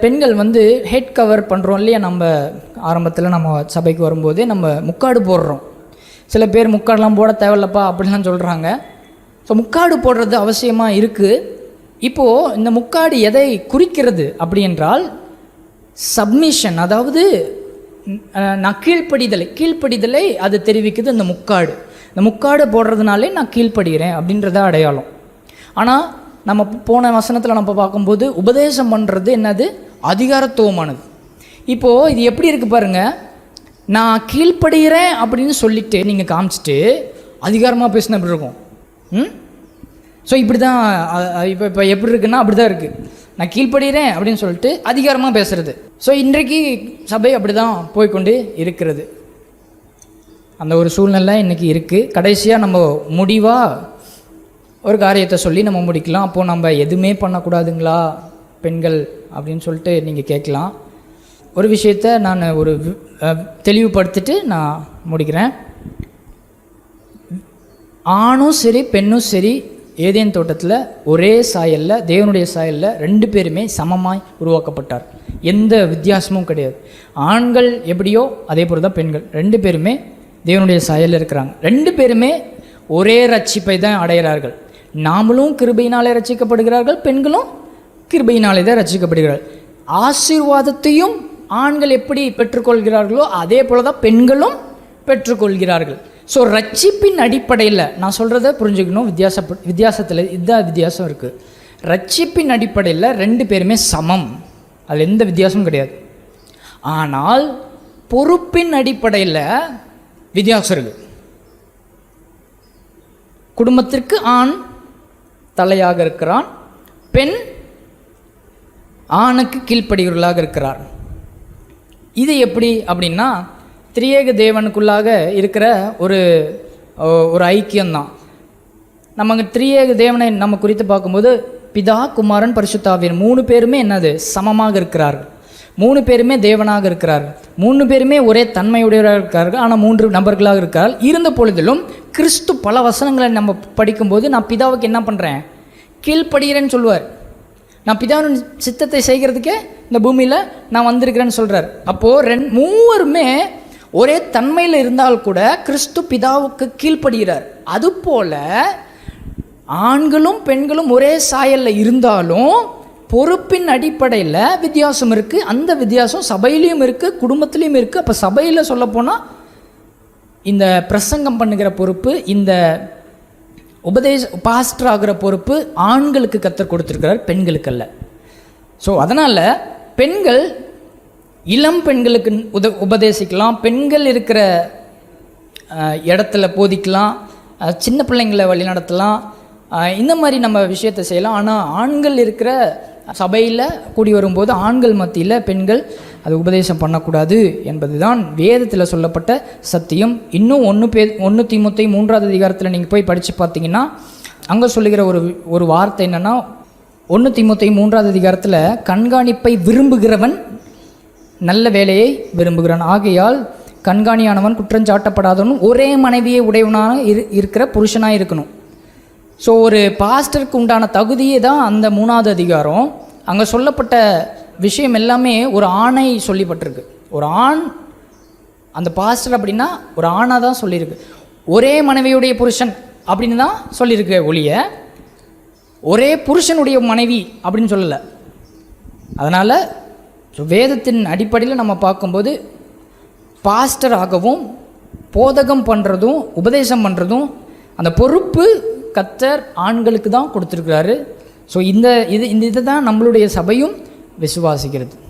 பெண்கள் வந்து head cover பண்ணுறோம் இல்லையா, நம்ம ஆரம்பத்தில் நம்ம சபைக்கு வரும்போதே நம்ம முக்காடு போடுறோம். சில பேர் முக்காடெலாம் போட தேவையில்லப்பா அப்படின்லாம் சொல்கிறாங்க. ஸோ முக்காடு போடுறது அவசியமாக இருக்குது. இப்போது இந்த முக்காடு எதை குறிக்கிறது அப்படி என்றால் சப்மிஷன், அதாவது நான் கீழ்ப்படிதலை அது தெரிவிக்குது. இந்த முக்காடு போடுறதுனாலே நான் கீழ்ப்படுகிறேன் அப்படின்றத அடையாளம். ஆனால் நம்ம போன வசனத்தில் நம்ம பார்க்கும்போது உபதேசம் பண்ணுறது என்னது, அதிகாரத்துவமானது. இப்போது இது எப்படி இருக்குது பாருங்கள், நான் கீழ்ப்படுகிறேன் அப்படின்னு சொல்லிட்டு நீங்கள் காமிச்சிட்டு அதிகாரமாக பேசின எப்படி இருக்கும்? ஸோ இப்படி தான் இப்போ எப்படி இருக்குன்னா அப்படி தான் இருக்குது. நான் கீழ்ப்படுகிறேன் அப்படின்னு சொல்லிட்டு அதிகாரமாக பேசுகிறது. ஸோ இன்றைக்கு சபை அப்படி தான் போய்கொண்டு இருக்கிறது. அந்த ஒரு சூழ்நிலை இன்றைக்கி இருக்குது. கடைசியாக நம்ம முடிவாக ஒரு காரியத்தை சொல்லி நம்ம முடிக்கலாம். அப்போது நம்ம எதுவுமே பண்ணக்கூடாதுங்களா பெண்கள் அப்படின்னு சொல்லிட்டு நீங்கள் கேட்கலாம். ஒரு விஷயத்தை நான் ஒரு தெளிவுபடுத்திட்டு நான் முடிக்கிறேன். ஆணும் சரி பெண்ணும் சரி ஏதேன் தோட்டத்தில் ஒரே சாயலில், தேவனுடைய சாயலில் 2 பேருமே சமமாய் உருவாக்கப்பட்டார். எந்த வித்தியாசமும் கிடையாது. ஆண்கள் எப்படியோ அதே போல் தான் பெண்கள் 2 பேருமே தேவனுடைய சாயலில் இருக்கிறாங்க. 2 பேருமே ஒரே ரட்சிப்பை தான் அடைகிறார்கள். நாமளும் கிருபையினாலே ரட்சிக்கப்படுகிறார்கள், பெண்களும் கிருபையினாலே தான் ரட்சிக்கப்படுகிறார்கள். ஆசீர்வாதத்தையும் ஆண்கள் எப்படி பெற்றுக்கொள்கிறார்களோ அதே போல் தான் பெண்களும் பெற்றுக்கொள்கிறார்கள். ஸோ ரட்சிப்பின் அடிப்படையில் நான் சொல்கிறத புரிஞ்சுக்கணும். வித்தியாசத்தில் இதுதான் வித்தியாசம் இருக்குது. ரட்சிப்பின் அடிப்படையில் 2 பேருமே சமம், அதில் எந்த வித்தியாசமும் கிடையாது. ஆனால் பொறுப்பின் அடிப்படையில் வித்தியாசம் இருக்குது. குடும்பத்திற்கு ஆண் தலையாக இருக்கிறான், பெண் ஆணுக்கு கீழ்ப்படுகிறவர்களாக இருக்கிறார். இது எப்படி அப்படின்னா திரியேக தேவனுக்குள்ளாக இருக்கிற ஒரு ஐக்கியம்தான். நம்ம திரியேக தேவனை நம்ம குறித்து பார்க்கும்போது பிதா, குமாரன், பரிசுத்தாவியன் 3 பேருமே என்னது சமமாக இருக்கிறார்கள். 3 பேருமே தேவனாக இருக்கிறார்கள். 3 பேருமே ஒரே தன்மையுடையவராக இருக்கிறார்கள். ஆனால் 3 நபர்களாக இருக்கிறார்கள். இருந்த பொழுதிலும் கிறிஸ்து பல வசனங்களை நம்ம படிக்கும்போது நான் பிதாவுக்கு என்ன பண்ணுறேன், கீழ்ப்படுகிறேன்னு சொல்லுவார். நான் பிதாவின் சித்தத்தை செய்கிறதுக்கே இந்த பூமியில் நான் வந்திருக்கிறேன்னு சொல்கிறார். அப்போது 3 ஒரே தன்மையில் இருந்தால் கூட கிறிஸ்து பிதாவுக்கு கீழ்ப்படுகிறார். அதுபோல் ஆண்களும் பெண்களும் ஒரே சாயலில் இருந்தாலும் பொறுப்பின் அடிப்படையில் வித்தியாசம் இருக்குது. அந்த வித்தியாசம் சபையிலையும் இருக்குது, குடும்பத்திலையும் இருக்குது. அப்போ சபையில் சொல்லப்போனால் இந்த பிரசங்கம் பண்ணுகிற பொறுப்பு, இந்த பாஸ்டர் ஆகிற பொறுப்பு ஆண்களுக்கு கர்த்தர் கொடுத்துருக்கிறார், பெண்களுக்கு அல்ல. ஸோ அதனால் பெண்கள் இளம் பெண்களுக்கு உபதேசிக்கலாம், பெண்கள் இருக்கிற இடத்துல போதிக்கலாம், சின்ன பிள்ளைங்களை வழி நடத்தலாம், இந்த மாதிரி நம்ம விஷயத்தை செய்யலாம். ஆனால் ஆண்கள் இருக்கிற சபையில் கூடி வரும்போது ஆண்கள் மத்தியில் பெண்கள் அது உபதேசம் பண்ணக்கூடாது என்பது தான் வேதத்தில் சொல்லப்பட்ட சத்தியம். இன்னும் 1 தீமோத்தேயு 3ஆவது அதிகாரத்தில் நீங்கள் போய் படித்து பார்த்தீங்கன்னா அங்கே சொல்லுகிற ஒரு வார்த்தை என்னென்னா, 1 தீமோத்தேயு 3ஆவது அதிகாரத்தில் கண்காணிப்பை விரும்புகிறவன் நல்ல வேலையை விரும்புகிறான். ஆகையால் கண்காணியானவன் குற்றஞ்சாட்டப்படாதவனும் ஒரே மனைவியை உடையவனாக இருக்கிற புருஷனாக இருக்கணும். ஸோ ஒரு பாஸ்டருக்கு உண்டான தகுதியே தான் அந்த 3ஆவது அதிகாரம். அங்கே சொல்லப்பட்ட விஷயம் எல்லாமே ஒரு ஆணை சொல்லிப்பட்டிருக்கு. ஒரு ஆண் அந்த பாஸ்டர் அப்படின்னா ஒரு ஆணாக தான் சொல்லியிருக்கு. ஒரே மனைவியுடைய புருஷன் அப்படின்னு தான் சொல்லியிருக்கு ஒழிய ஒரே புருஷனுடைய மனைவி அப்படின்னு சொல்லலை. அதனால் வேதத்தின் அடிப்படையில் நம்ம பார்க்கும்போது பாஸ்டர் ஆகவும் போதகம் பண்ணுறதும் உபதேசம் பண்ணுறதும் அந்த பொறுப்பு கர்த்தர் ஆண்களுக்கு தான் கொடுத்துருக்கிறாரு. ஸோ இதை தான் நம்மளுடைய சபையும் விசுவாசிக்கிறது.